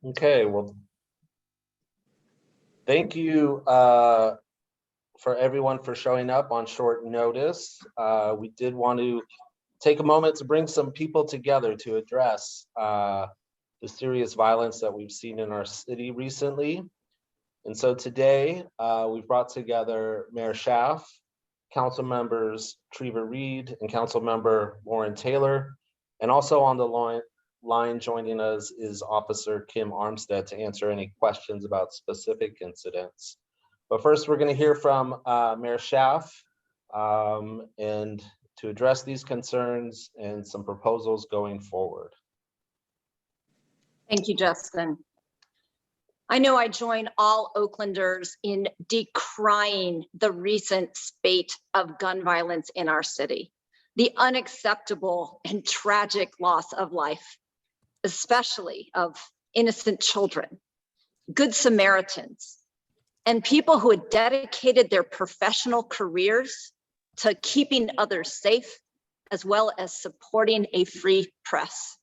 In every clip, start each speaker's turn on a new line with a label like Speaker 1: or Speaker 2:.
Speaker 1: Okay, well, thank you for everyone for showing up on short notice. We did want to take a moment to bring some people together to address the serious violence that we've seen in our city recently. And so today we've brought together Mayor Schaaf, Council members Treva, Reid, and Council member Loren Taylor. And also on the line joining us is Officer Kim Armstead to answer any questions about specific incidents. But first, we're going to hear from Mayor Schaaf and to address these concerns and some proposals going forward.
Speaker 2: Thank you, Justin. I know I join all Oaklanders in decrying the recent spate of gun violence in our city, the unacceptable and tragic loss of life, especially of innocent children, good Samaritans, and people who had dedicated their professional careers to keeping others safe, as well as supporting a free press.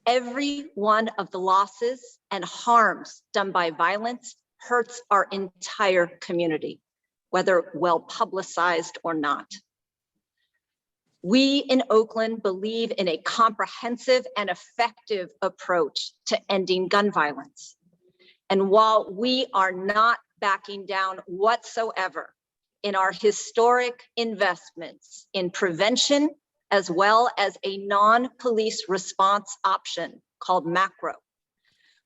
Speaker 2: Every one of the losses and harms done by violence hurts our entire community, whether well publicized or not. We in Oakland believe in a comprehensive and effective approach to ending gun violence. And while we are not backing down whatsoever in our historic investments in prevention, as well as a non-police response option called macro,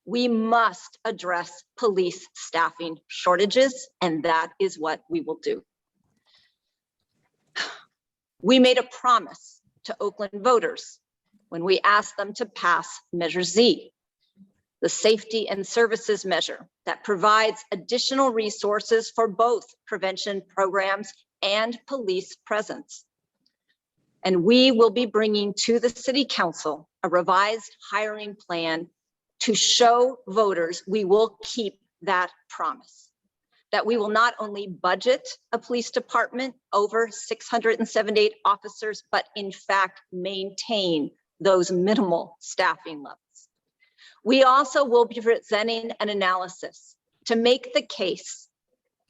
Speaker 2: we must address police staffing shortages, and that is what we will do. We made a promise to Oakland voters when we asked them to pass Measure Z, the safety and services measure that provides additional resources for both prevention programs and police presence. And we will be bringing to the City Council a revised hiring plan to show voters we will keep that promise, that we will not only budget a police department over 678 officers, but in fact maintain those minimal staffing levels. We also will be presenting an analysis to make the case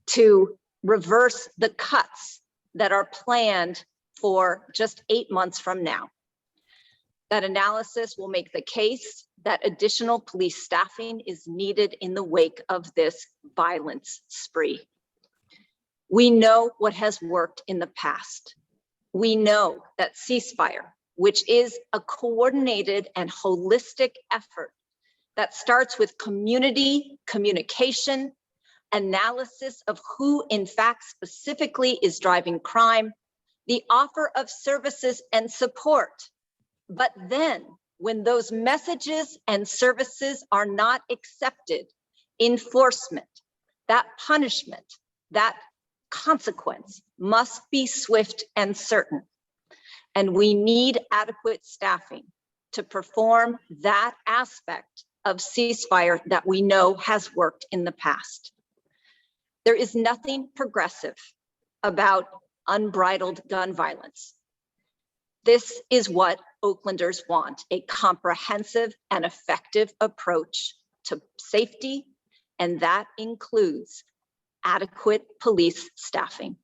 Speaker 2: to reverse the cuts that are planned for just 8 months from now. That analysis will make the case that additional police staffing is needed in the wake of this violence spree. We know what has worked in the past. We know that ceasefire, which is a coordinated and holistic effort that starts with community communication, analysis of who in fact specifically is driving crime, the offer of services and support. But then when those messages and services are not accepted, enforcement, that punishment, that consequence must be swift and certain. And we need adequate staffing to perform that aspect of ceasefire that we know has worked in the past. There is nothing progressive about unbridled gun violence. This is what Oaklanders want, a comprehensive and effective approach to safety, and that includes adequate police staffing.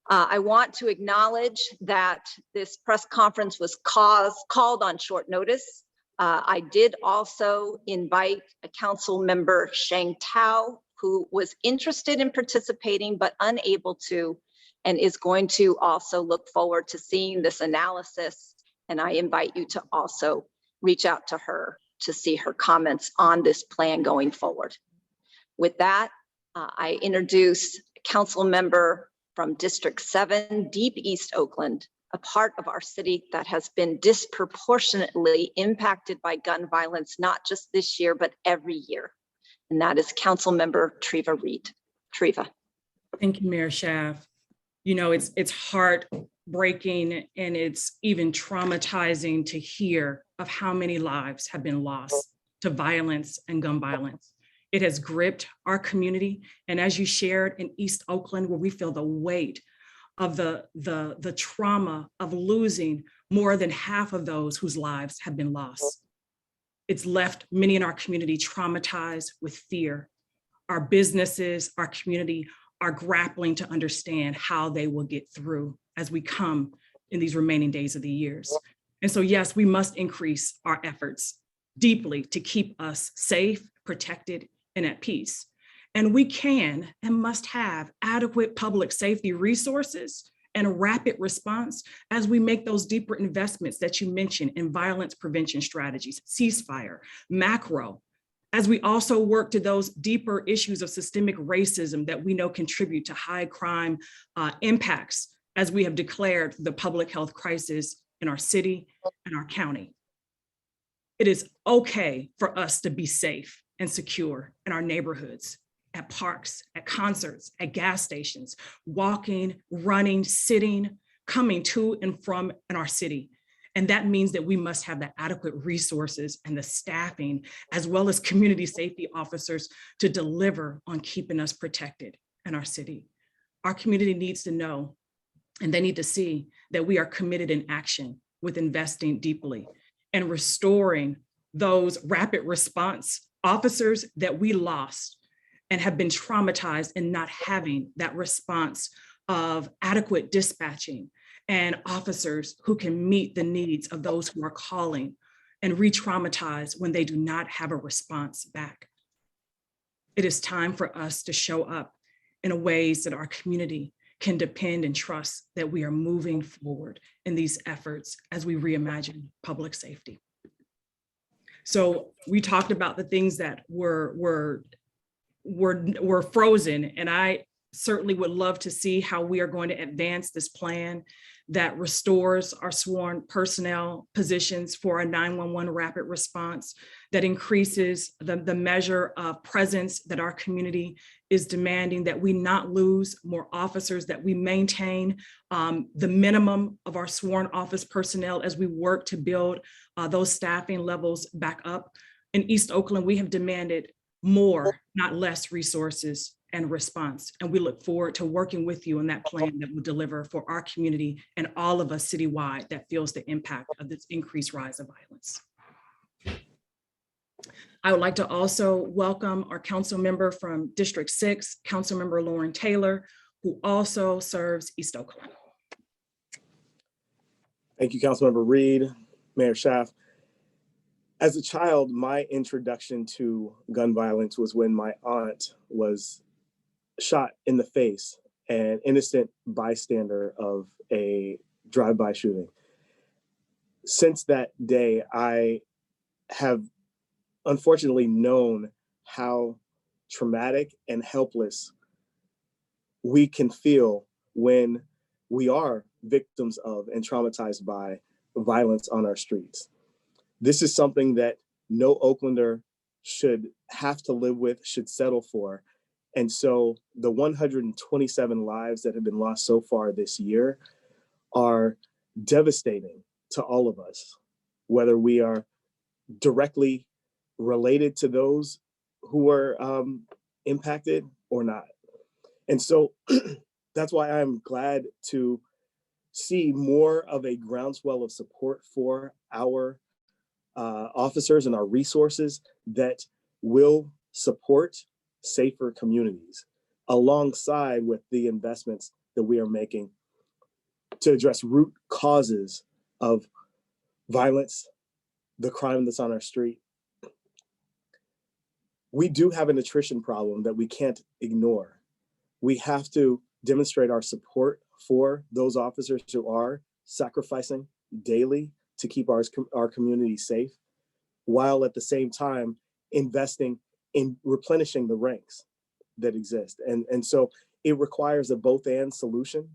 Speaker 2: I want to acknowledge that this press conference was called on short notice. I did also invite a council member, Shang Tao, who was interested in participating but unable to, and is going to also look forward to seeing this analysis. And I invite you to also reach out to her to see her comments on this plan going forward. With that, I introduce a council member from District 7, Deep East Oakland, a part of our city that has been disproportionately impacted by gun violence, not just this year, but every year. And that is Council Member Treva Reid. Treva.
Speaker 3: Thank you, Mayor Schaaf. You know, it's heartbreaking and it's even traumatizing to hear of how many lives have been lost to violence and gun violence. It has gripped our community. And as you shared in East Oakland, where we feel the weight of the trauma of losing more than half of those whose lives have been lost. It's left many in our community traumatized with fear. Our businesses, our community are grappling to understand how they will get through as we come in these remaining days of the years. And so, yes, we must increase our efforts deeply to keep us safe, protected, and at peace. And we can and must have adequate public safety resources and a rapid response as we make those deeper investments that you mentioned in violence prevention strategies, ceasefire, macro, as we also work to those deeper issues of systemic racism that we know contribute to high crime impacts, as we have declared the public health crisis in our city and our county. It is okay for us to be safe and secure in our neighborhoods, at parks, at concerts, at gas stations, walking, running, sitting, coming to and from in our city. And that means that we must have the adequate resources and the staffing, as well as community safety officers, to deliver on keeping us protected in our city. Our community needs to know, and they need to see, that we are committed in action with investing deeply and restoring those rapid response officers that we lost and have been traumatized in not having that response of adequate dispatching and officers who can meet the needs of those who are calling and re-traumatize when they do not have a response back. It is time for us to show up in ways that our community can depend and trust that we are moving forward in these efforts as we reimagine public safety. So we talked about the things that were frozen, and I certainly would love to see how we are going to advance this plan that restores our sworn personnel positions for a 911 rapid response, that increases the measure of presence that our community is demanding, that we not lose more officers, that we maintain the minimum of our sworn office personnel as we work to build those staffing levels back up. In East Oakland, we have demanded more, not less, resources and response. And we look forward to working with you on that plan that will deliver for our community and all of us citywide that feels the impact of this increased rise of violence. I would like to also welcome our council member from District 6, Councilmember Loren Taylor, who also serves East Oakland.
Speaker 4: Thank you, Councilmember Reid, Mayor Schaaf. As a child, my introduction to gun violence was when my aunt was shot in the face, an innocent bystander of a drive-by shooting. Since that day, I have unfortunately known how traumatic and helpless we can feel when we are victims of and traumatized by violence on our streets. This is something that no Oaklander should have to live with, should settle for. And so the 127 lives that have been lost so far this year are devastating to all of us, whether we are directly related to those who were impacted or not. And so that's why I'm glad to see more of a groundswell of support for our officers and our resources that will support safer communities, alongside with the investments that we are making to address root causes of violence, the crime that's on our street. We do have an attrition problem that we can't ignore. We have to demonstrate our support for those officers who are sacrificing daily to keep our community safe, while at the same time investing in replenishing the ranks that exist. And so it requires a both and solution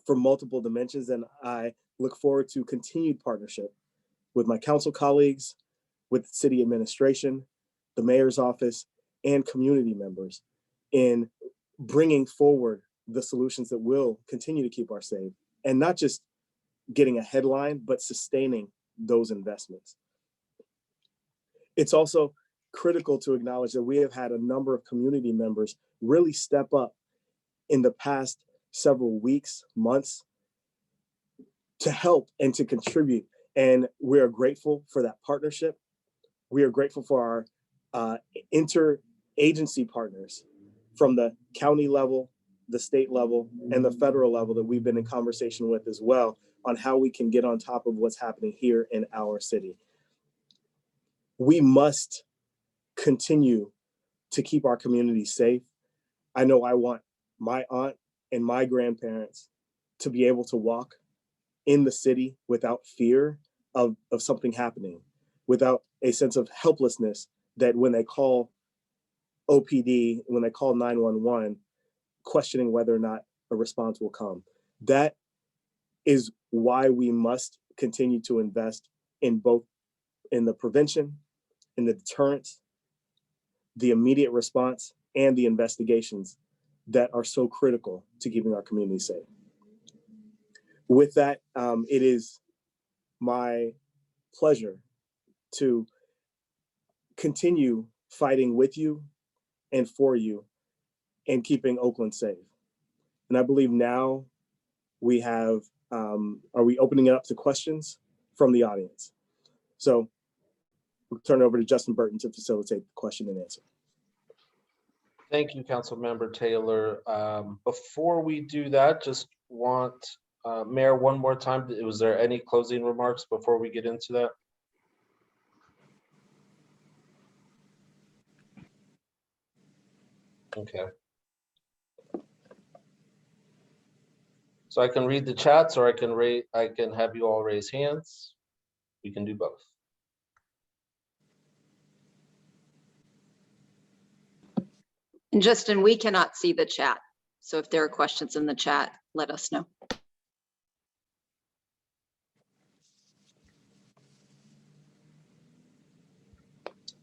Speaker 4: for multiple dimensions. And I look forward to continued partnership with my council colleagues, with city administration, the mayor's office, and community members in bringing forward the solutions that will continue to keep our safe, and not just getting a headline, but sustaining those investments. It's also critical to acknowledge that we have had a number of community members really step up in the past several weeks, months, to help and to contribute. And we're grateful for that partnership. We are grateful for our interagency partners from the county level, the state level, and the federal level that we've been in conversation with as well on how we can get on top of what's happening here in our city. We must continue to keep our community safe. I know I want my aunt and my grandparents to be able to walk in the city without fear of something happening, without a sense of helplessness that when they call OPD, when they call 911, questioning whether or not a response will come. That is why we must continue to invest in both in the prevention, in the deterrence, the immediate response, and the investigations that are so critical to keeping our community safe. With that, it is my pleasure to continue fighting with you and for you and keeping Oakland safe. And I believe now we have, are we opening it up to questions from the audience? So we'll turn it over to Justin Burton to facilitate the question and answer.
Speaker 1: Thank you, Councilmember Taylor. Before we do that, just want Mayor, one more time, was there any closing remarks before we get into that? Okay. So I can read the chats, or I can have you all raise hands. We can do both.
Speaker 2: And Justin, we cannot see the chat. So if there are questions in the chat, let us know.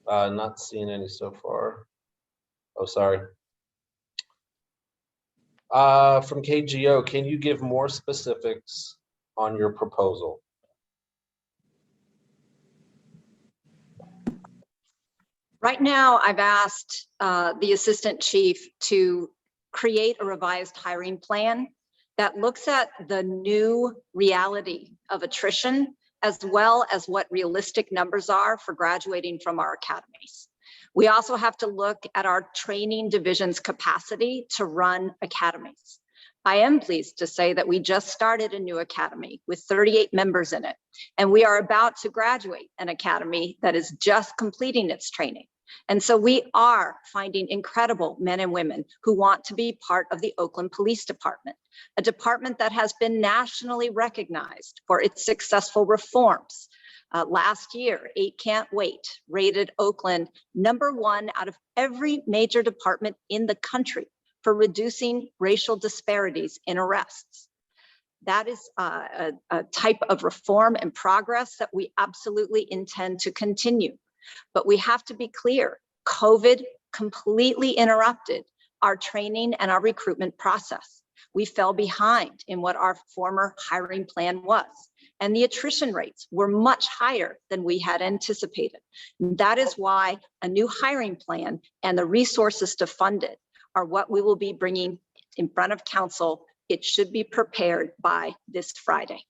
Speaker 1: Not seeing any so far. Oh, sorry. From KGO, can you give more specifics on your proposal?
Speaker 2: Right now, I've asked the assistant chief to create a revised hiring plan that looks at the new reality of attrition, as well as what realistic numbers are for graduating from our academies. We also have to look at our training division's capacity to run academies. I am pleased to say that we just started a new academy with 38 members in it, and we are about to graduate an academy that is just completing its training. And so we are finding incredible men and women who want to be part of the Oakland Police Department, a department that has been nationally recognized for its successful reforms. Last year, 8 Can't Wait rated Oakland #1 out of every major department in the country for reducing racial disparities in arrests. That is a type of reform and progress that we absolutely intend to continue. But we have to be clear, COVID completely interrupted our training and our recruitment process. We fell behind in what our former hiring plan was, and the attrition rates were much higher than we had anticipated. And that is why a new hiring plan and the resources to fund it are what we will be bringing in front of council. It should be prepared by this Friday.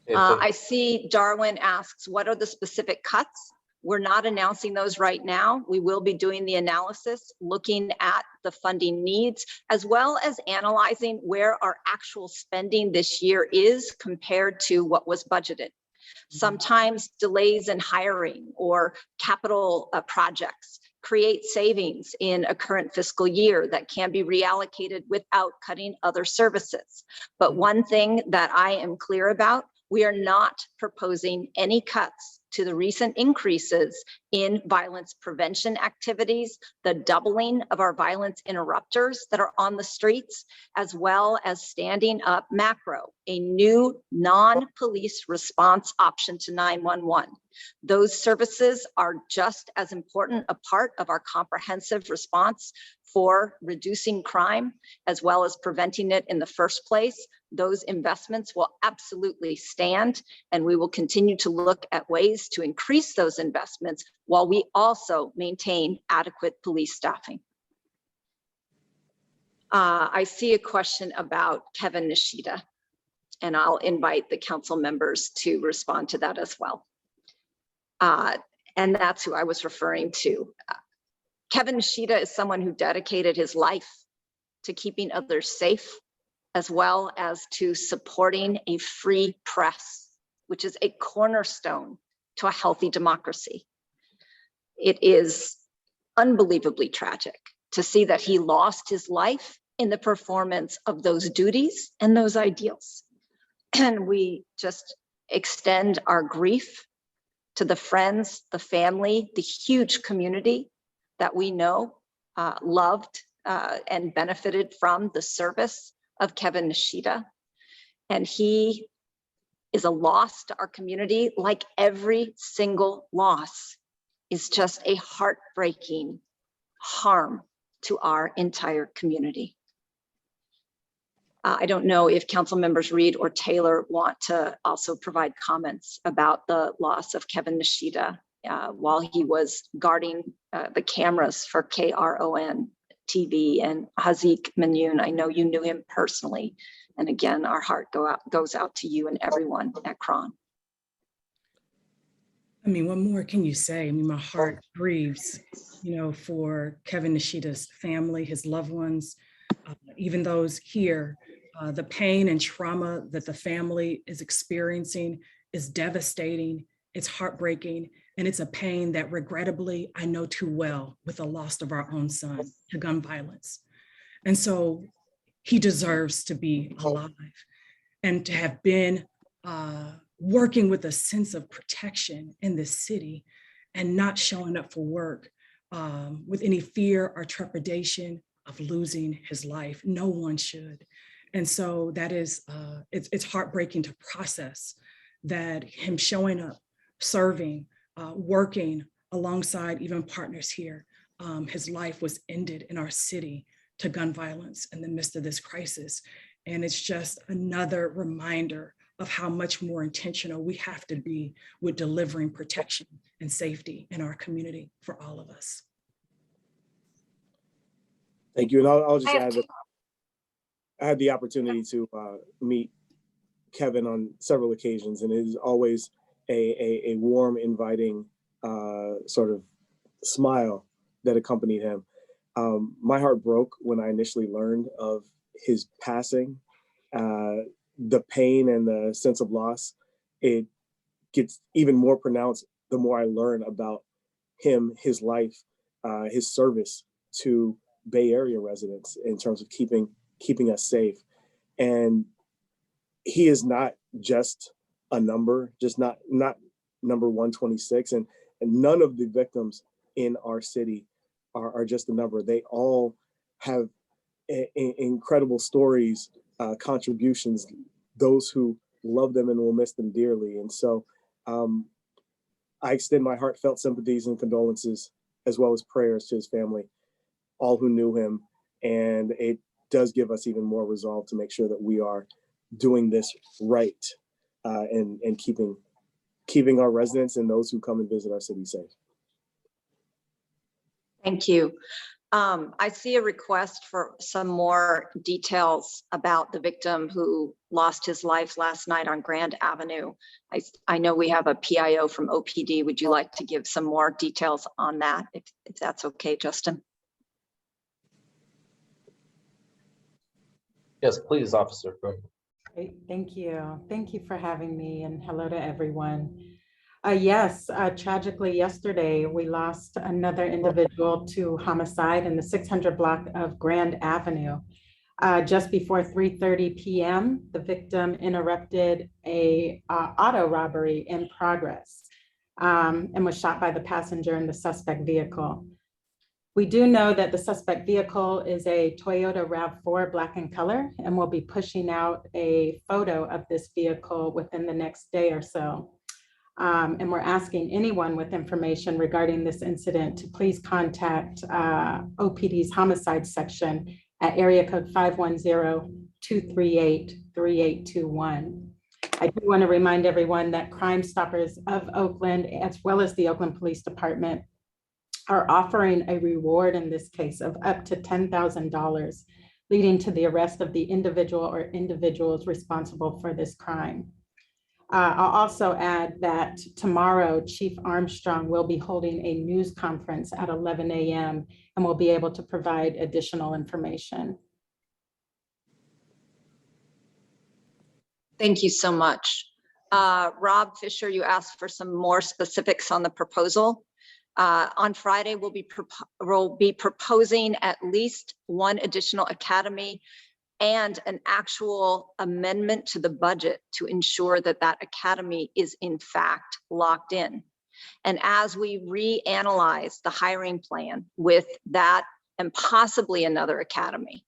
Speaker 2: I see Darwin asks, what are the specific cuts? We're not announcing those right now. We will be doing the analysis, looking at the funding needs, as well as analyzing where our actual spending this year is compared to what was budgeted. Sometimes delays in hiring or capital projects create savings in a current fiscal year that can be reallocated without cutting other services. But one thing that I am clear about, we are not proposing any cuts to the recent increases in violence prevention activities, the doubling of our violence interrupters that are on the streets, as well as standing up Macro, a new non-police response option to 911. Those services are just as important a part of our comprehensive response for reducing crime, as well as preventing it in the first place. Those investments will absolutely stand, and we will continue to look at ways to increase those investments while we also maintain adequate police staffing. I see a question about Kevin Nishida. And I'll invite the council members to respond to that as well. And that's who I was referring to. Kevin Shida is someone who dedicated his life to keeping others safe, as well as to supporting a free press, which is a cornerstone to a healthy democracy. It is unbelievably tragic to see that he lost his life in the performance of those duties and those ideals. And we just extend our grief to the friends, the family, the huge community that we know loved and benefited from the service of Kevin Shida. And he is a loss to our community, like every single loss is just a heartbreaking harm to our entire community. I don't know if council members Reid or Taylor want to also provide comments about the loss of Kevin Shida while he was guarding the cameras for KRON TV, and Hazik Manoon. I know you knew him personally. And again, our heart goes out to you and everyone at Cron.
Speaker 3: I mean, what more can you say? I mean, my heart grieves, for Kevin Nishida's family, his loved ones, even those here. The pain and trauma that the family is experiencing is devastating. It's heartbreaking. And it's a pain that regrettably I know too well with the loss of our own son to gun violence. And so he deserves to be alive and to have been working with a sense of protection in this city and not showing up for work with any fear or trepidation of losing his life. No one should. And so that is, it's heartbreaking to process that him showing up, serving, working alongside even partners here, his life was ended in our city to gun violence in the midst of this crisis. And it's just another reminder of how much more intentional we have to be with delivering protection and safety in our community for all of us.
Speaker 4: Thank you. And I'll just add that I had the opportunity to meet Kevin on several occasions, and it is always a warm, inviting sort of smile that accompanied him. My heart broke when I initially learned of his passing. The pain and the sense of loss, it gets even more pronounced the more I learn about him, his life, his service to Bay Area residents in terms of keeping us safe. And he is not just a number, just not number 126. And none of the victims in our city are just a number. They all have incredible stories, contributions, those who love them and will miss them dearly. And so I extend my heartfelt sympathies and condolences, as well as prayers to his family, all who knew him. And it does give us even more resolve to make sure that we are doing this right and keeping our residents and those who come and visit our city safe.
Speaker 2: Thank you. I see a request for some more details about the victim who lost his life last night on Grand Avenue. I know we have a PIO from OPD. Would you like to give some more details on that, if that's okay, Justin?
Speaker 1: Yes, please, Officer.
Speaker 5: Great, thank you. Thank you for having me, and hello to everyone. Yes, tragically yesterday, we lost another individual to homicide in the 600 block of Grand Avenue. Just before 3:30 p.m., the victim interrupted a auto robbery in progress and was shot by the passenger in the suspect vehicle. We do know that the suspect vehicle is a Toyota RAV4 black in color, and we'll be pushing out a photo of this vehicle within the next day or so. And we're asking anyone with information regarding this incident to please contact OPD's homicide section at area code 510-238-3821. I do want to remind everyone that Crime Stoppers of Oakland, as well as the Oakland Police Department, are offering a reward in this case of up to $10,000 leading to the arrest of the individual or individuals responsible for this crime. I'll also add that tomorrow, Chief Armstrong will be holding a news conference at 11 a.m. and will be able to provide additional information.
Speaker 2: Thank you so much. Rob Fisher, you asked for some more specifics on the proposal. On Friday, we'll be proposing at least one additional academy and an actual amendment to the budget to ensure that that academy is in fact locked in. And as we reanalyze the hiring plan with that and possibly another academy,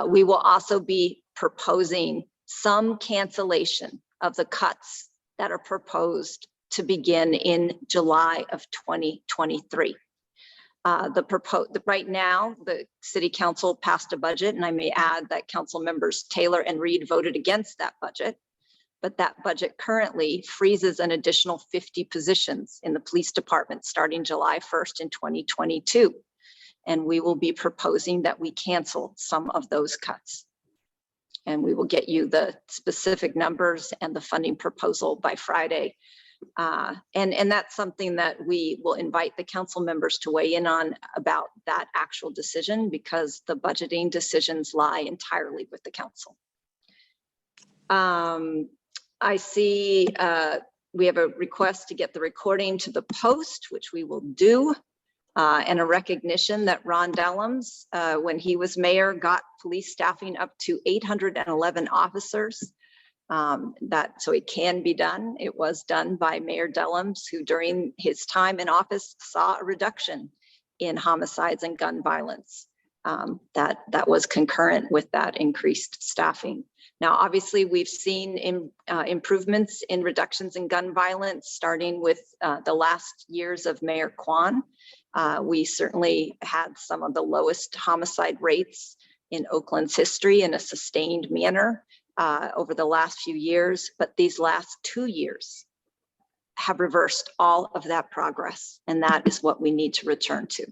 Speaker 2: we will also be proposing some cancellation of the cuts that are proposed to begin in July of 2023. Right now, the City Council passed a budget, and I may add that Council members Taylor and Reid voted against that budget. But that budget currently freezes an additional 50 positions in the police department starting July 1st in 2022. And we will be proposing that we cancel some of those cuts. And we will get you the specific numbers and the funding proposal by Friday. And that's something that we will invite the council members to weigh in on about that actual decision, because the budgeting decisions lie entirely with the council. I see we have a request to get the recording to the Post, which we will do, and a recognition that Ron Dellums, when he was mayor, got police staffing up to 811 officers. So it can be done. It was done by Mayor Dellums, who during his time in office saw a reduction in homicides and gun violence. That was concurrent with that increased staffing. Now, obviously, we've seen improvements in reductions in gun violence, starting with the last years of Mayor Kwan. We certainly had some of the lowest homicide rates in Oakland's history in a sustained manner over the last few years, but these last 2 years have reversed all of that progress, and that is what we need to return to.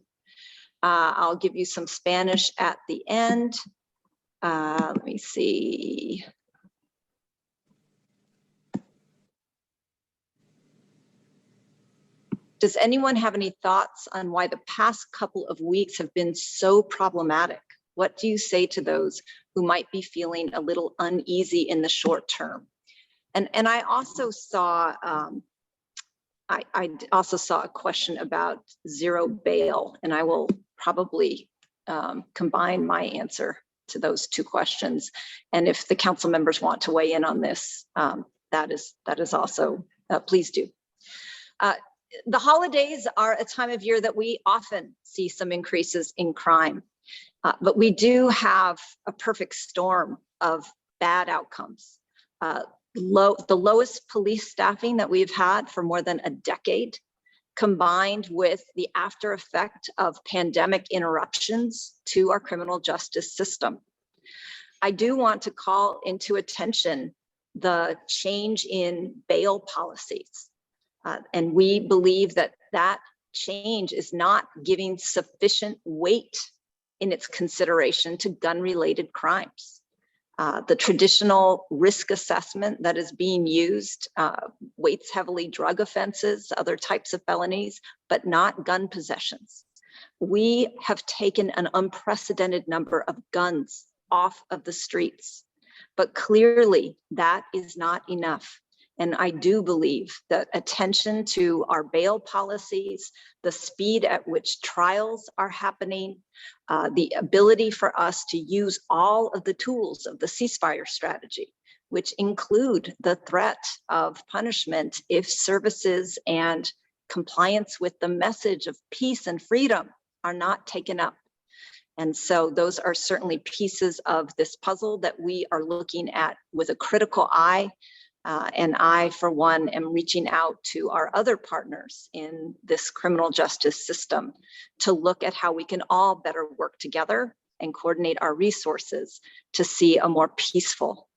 Speaker 2: I'll give you some Spanish at the end. Let me see. Does anyone have any thoughts on why the past couple of weeks have been so problematic? What do you say to those who might be feeling a little uneasy in the short term? And I also saw, I also saw a question about zero bail, and I will probably combine my answer to those two questions. And if the council members want to weigh in on this, that is also, please do. The holidays are a time of year that we often see some increases in crime, but we do have a perfect storm of bad outcomes. The lowest police staffing that we've had for more than a decade, combined with the after effect of pandemic interruptions to our criminal justice system. I do want to call into attention the change in bail policies. And we believe that that change is not giving sufficient weight in its consideration to gun-related crimes. The traditional risk assessment that is being used weights heavily drug offenses, other types of felonies, but not gun possessions. We have taken an unprecedented number of guns off of the streets, but clearly that is not enough. And I do believe that attention to our bail policies, the speed at which trials are happening, the ability for us to use all of the tools of the ceasefire strategy, which include the threat of punishment if services and compliance with the message of peace and freedom are not taken up. And so those are certainly pieces of this puzzle that we are looking at with a critical eye. And I, for one, am reaching out to our other partners in this criminal justice system to look at how we can all better work together and coordinate our resources to see a more peaceful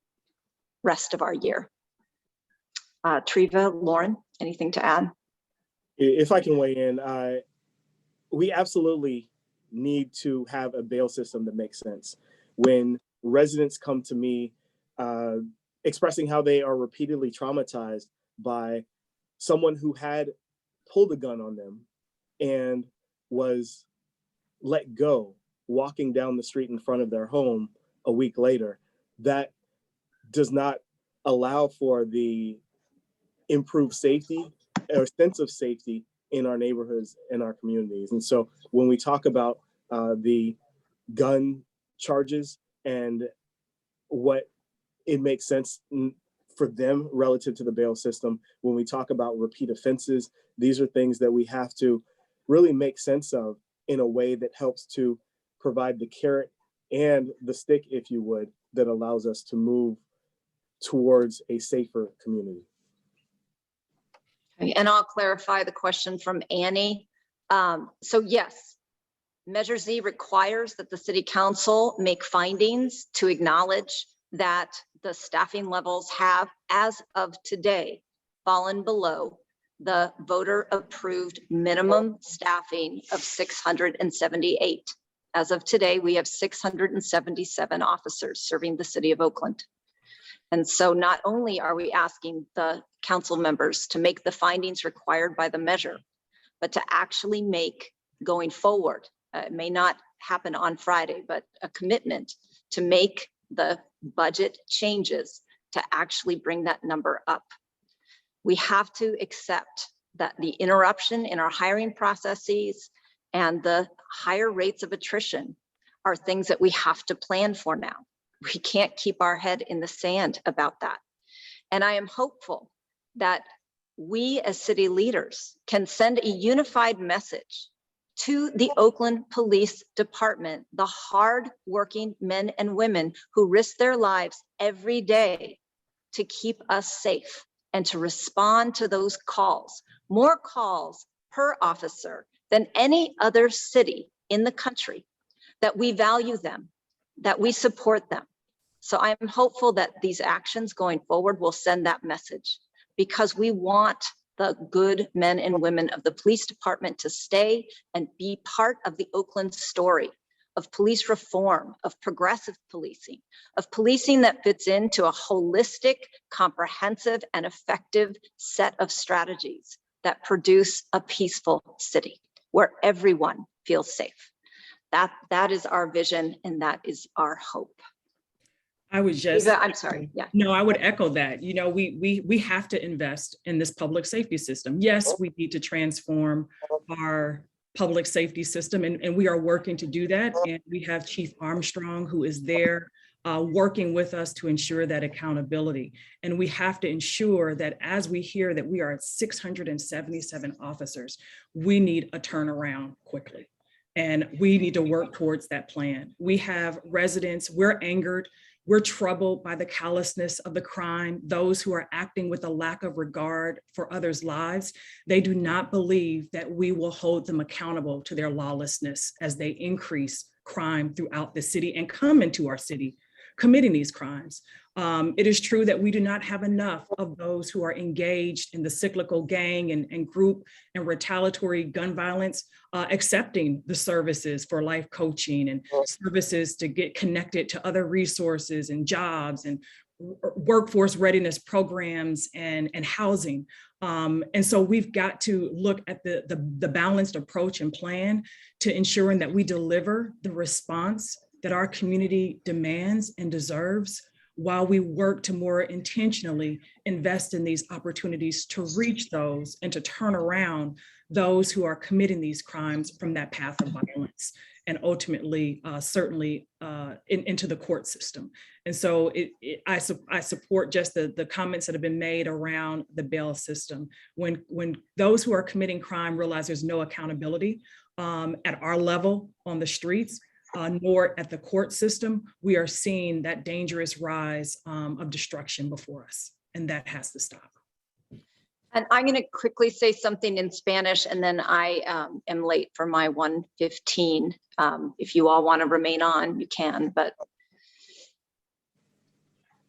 Speaker 2: rest of our year. Treva, Loren, anything to add?
Speaker 4: If I can weigh in, we absolutely need to have a bail system that makes sense. when residents come to me expressing how they are repeatedly traumatized by someone who had pulled a gun on them and was let go walking down the street in front of their home a week later, that does not allow for the improved safety or sense of safety in our neighborhoods and our communities. And so when we talk about the gun charges and what it makes sense for them relative to the bail system, when we talk about repeat offenses, these are things that we have to really make sense of in a way that helps to provide the carrot and the stick, if you would, that allows us to move towards a safer community.
Speaker 2: And I'll clarify the question from Annie. So yes, Measure Z requires that the City Council make findings to acknowledge that the staffing levels have, as of today, fallen below the voter-approved minimum staffing of 678. As of today, we have 677 officers serving the City of Oakland. And so not only are we asking the council members to make the findings required by the measure, but to actually make, going forward, it may not happen on Friday, but a commitment to make the budget changes to actually bring that number up. We have to accept that the interruption in our hiring processes and the higher rates of attrition are things that we have to plan for now. We can't keep our head in the sand about that. And I am hopeful that we as city leaders can send a unified message to the Oakland Police Department, the hard-working men and women who risk their lives every day to keep us safe and to respond to those calls, more calls per officer than any other city in the country, that we value them, that we support them. So I'm hopeful that these actions going forward will send that message, because we want the good men and women of the police department to stay and be part of the Oakland story of police reform, of progressive policing, of policing that fits into a holistic, comprehensive, and effective set of strategies that produce a peaceful city where everyone feels safe. That is our vision, and that is our hope.
Speaker 3: I would just,
Speaker 2: Eva, I'm sorry, yeah.
Speaker 3: No, I would echo that. You know, we have to invest in this public safety system. Yes, we need to transform our public safety system, and we are working to do that. And we have Chief Armstrong, who is there working with us to ensure that accountability. And we have to ensure that as we hear that we are at 677 officers, we need a turnaround quickly. And we need to work towards that plan. We have residents, we're angered, we're troubled by the callousness of the crime, those who are acting with a lack of regard for others' lives. They do not believe that we will hold them accountable to their lawlessness as they increase crime throughout the city and come into our city committing these crimes. It is true that we do not have enough of those who are engaged in the cyclical gang and group and retaliatory gun violence, accepting the services for life coaching and services to get connected to other resources and jobs and workforce readiness programs and housing. And so we've got to look at the balanced approach and plan to ensuring that we deliver the response that our community demands and deserves, while we work to more intentionally invest in these opportunities to reach those and to turn around those who are committing these crimes from that path of violence and ultimately, certainly into the court system. And so I support just the comments that have been made around the bail system. When those who are committing crime realize there's no accountability at our level on the streets, nor at the court system, we are seeing that dangerous rise of destruction before us, and that has to stop.
Speaker 2: And I'm going to quickly say something in Spanish, and then I am late for my 1:15. If you all want to remain on, you can, but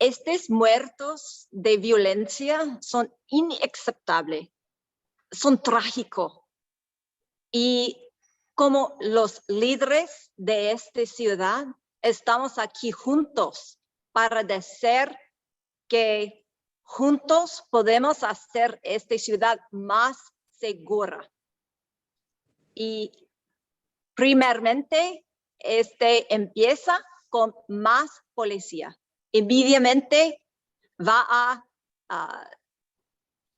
Speaker 2: estos muertos de violencia son inaceptables, son trágicos, y como los líderes de esta ciudad, estamos aquí juntos para decir que juntos podemos hacer esta ciudad más segura. Y primeramente, empieza con más policía. Inmediatamente va a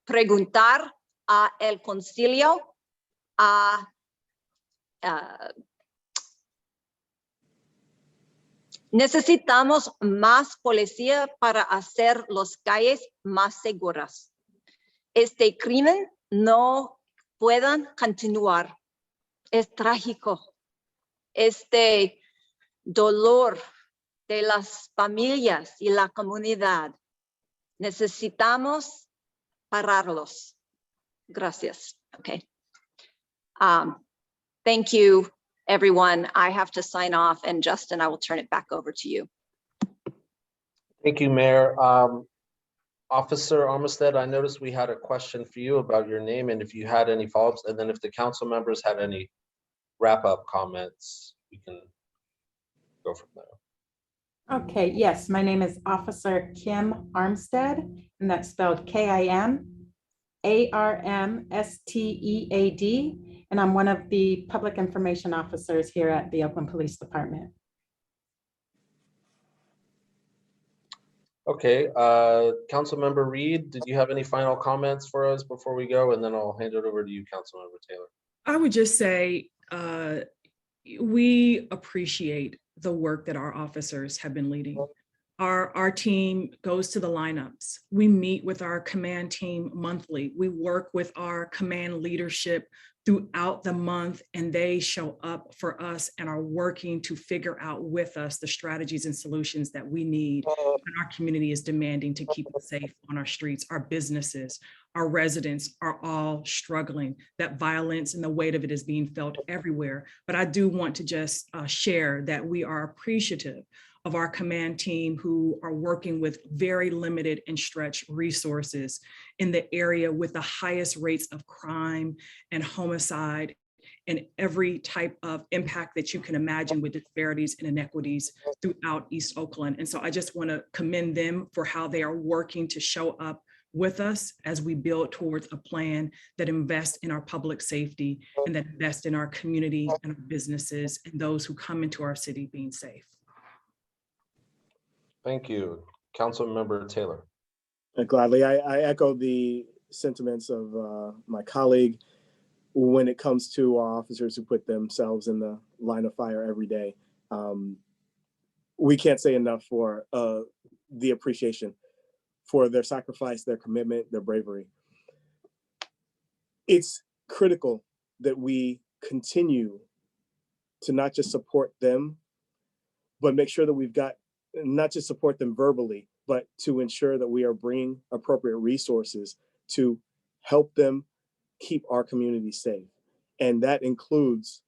Speaker 2: preguntar a el concilio necesitamos más policía para hacer las calles más seguras. Este crimen no puede continuar. Es trágico. Este dolor de las familias y la comunidad. Necesitamos pararlos. Gracias. Okay. Thank you, everyone. I have to sign off, and Justin, I will turn it back over to you.
Speaker 1: Thank you, Mayor. Officer Armstead, I noticed we had a question for you about your name and if you had any follow-ups, and then if the council members had any wrap-up comments, we can go from there.
Speaker 5: Okay, yes, my name is Officer Kim Armstead, and that's spelled Kim Armstead, and I'm one of the public information officers here at the Oakland Police Department.
Speaker 1: Okay, Councilmember Reid, did you have any final comments for us before we go? And then I'll hand it over to you, Councilmember Taylor.
Speaker 3: I would just say we appreciate the work that our officers have been leading. Our team goes to the lineups. We meet with our command team monthly. We work with our command leadership throughout the month, and they show up for us and are working to figure out with us the strategies and solutions that we need and our community is demanding to keep us safe on our streets. Our businesses, our residents are all struggling. That violence and the weight of it is being felt everywhere. But I do want to just share that we are appreciative of our command team who are working with very limited and stretched resources in the area with the highest rates of crime and homicide and every type of impact that you can imagine with disparities and inequities throughout East Oakland. And so I just want to commend them for how they are working to show up with us as we build towards a plan that invests in our public safety and that invests in our community and our businesses and those who come into our city being safe.
Speaker 1: Thank you. Councilmember Taylor.
Speaker 4: Gladly, I echo the sentiments of my colleague when it comes to our officers who put themselves in the line of fire every day. We can't say enough for the appreciation for their sacrifice, their commitment, their bravery. It's critical that we continue to not just support them, but make sure that we've got not just support them verbally, but to ensure that we are bringing appropriate resources to help them keep our community safe. And that includes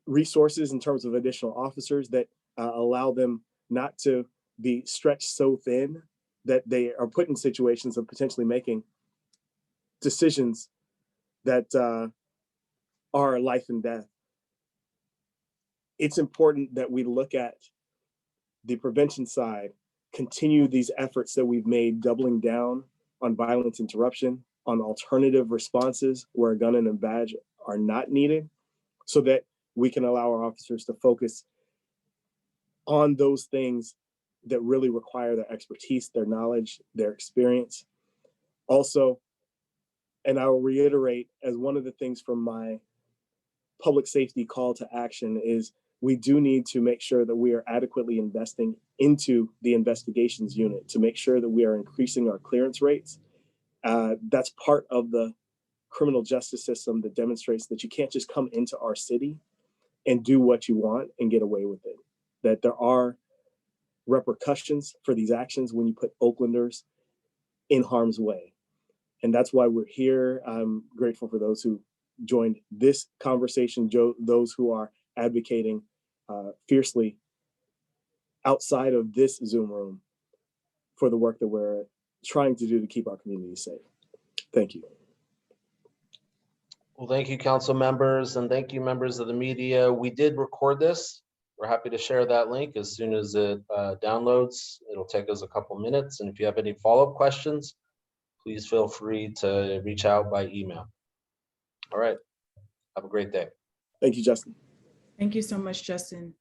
Speaker 4: resources in terms of additional officers that allow them not to be stretched so thin that they are put in situations of potentially making decisions that are life and death. It's important that we look at the prevention side, continue these efforts that we've made, doubling down on violence interruption, on alternative responses where a gun and a badge are not needed, so that we can allow our officers to focus on those things that really require their expertise, their knowledge, their experience. Also, and I will reiterate as one of the things from my public safety call to action is we do need to make sure that we are adequately investing into the investigations unit to make sure that we are increasing our clearance rates. That's part of the criminal justice system that demonstrates that you can't just come into our city and do what you want and get away with it. That there are repercussions for these actions when you put Oaklanders in harm's way. And that's why we're here. I'm grateful for those who joined this conversation, those who are advocating fiercely outside of this Zoom room for the work that we're trying to do to keep our community safe. Thank you.
Speaker 1: Well, thank you, council members, and thank you, members of the media. We did record this. we're happy to share that link as soon as it downloads. It'll take us a couple minutes. And if you have any follow-up questions, please feel free to reach out by email. All right. Have a great day.
Speaker 4: Thank you, Justin.
Speaker 3: Thank you so much, Justin.